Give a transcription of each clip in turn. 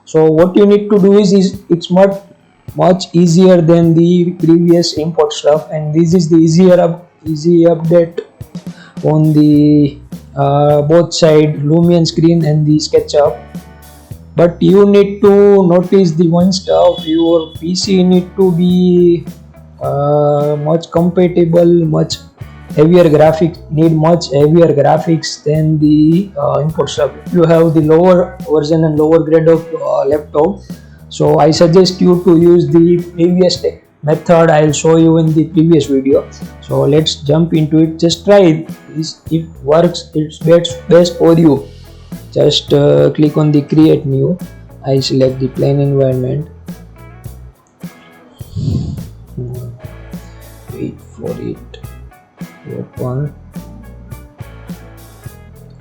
So what you need to do is it's much easier than the previous import stuff, and this is the easy update on the both side Lumion screen and the SketchUp. But you need to notice the one stuff: your PC need to be much compatible, much heavier graphics, need much heavier graphics than the import stuff. If you have the lower version and lower grade of laptop, so I suggest you to use the previous method I'll show you in the previous video. So let's jump into it. Just try it. It works, it's best for you. Just click on the create new. I select the plain environment. Wait for it to open.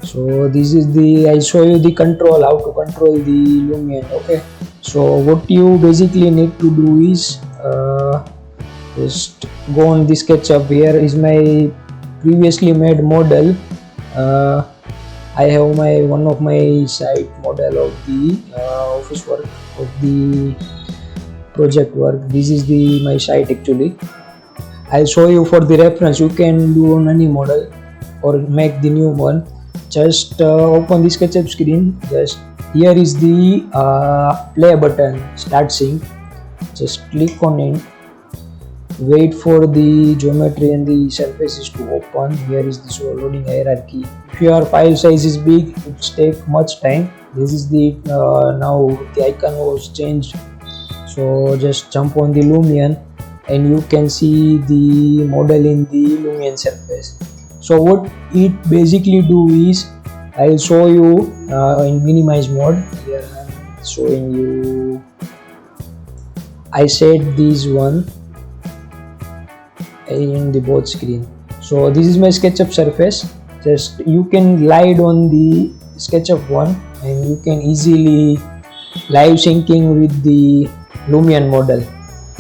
So this is the, I show you the control, how to control the Lumion. Okay, so what you basically need to do is just go on the SketchUp. Here is my previously made model. I have one of my site model of the office work, of the project work. This is my site actually. I'll show you for the reference. You can do on any model or make the new one. Just open the SketchUp screen. Just here is the play button, start sync. Just click on it. Wait for the geometry and the surfaces to open. Here is the loading hierarchy. If your file size is big, it takes much time. This is the now the icon was changed. So just jump on the Lumion and you can see the model in the Lumion surface. So what it basically do is, I'll show you in minimize mode. Here I'm showing you. I set this one in the both screen. So this is my SketchUp surface. Just you can glide on the SketchUp one and you can easily live syncing with the Lumion model.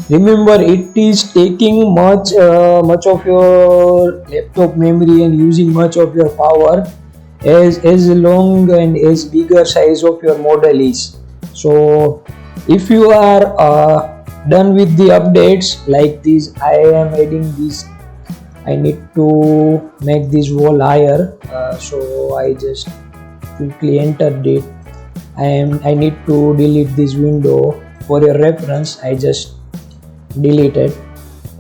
Remember, it is taking much of your laptop memory and using much of your power as long and as bigger size of your model is. So if you are done with the updates like this, I am adding this. I need to make this wall higher, so I just quickly entered it. I need to delete this window. For your reference, I just deleted,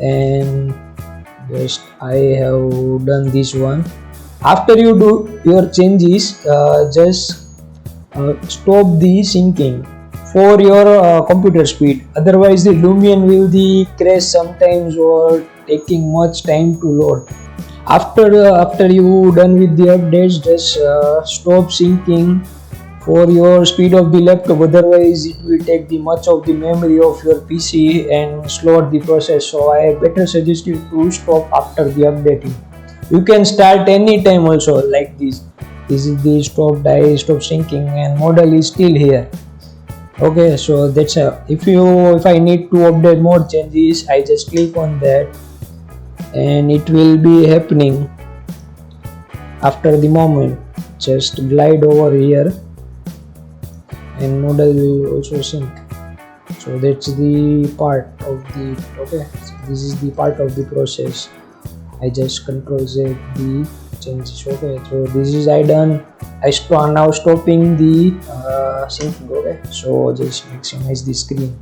and just I have done this one. After you do your changes, just stop the syncing for your computer speed. Otherwise the Lumion will crash sometimes or taking much time to load. After you done with the updates, just stop syncing for your speed of the laptop. Otherwise it will take much of the memory of your PC and slow the process. So I better suggest you to stop after the updating. You can start anytime also like this. This is the stop syncing and model is still here. Okay, so that's if I need to update more changes, I just click on that and it will be happening after the moment. Just glide over here and model will also sync. So that's the part of the, okay, so this is the part of the process. I just Control Z the changes. Okay, so this is I done. Now stopping the syncing. Okay, so just maximize the screen.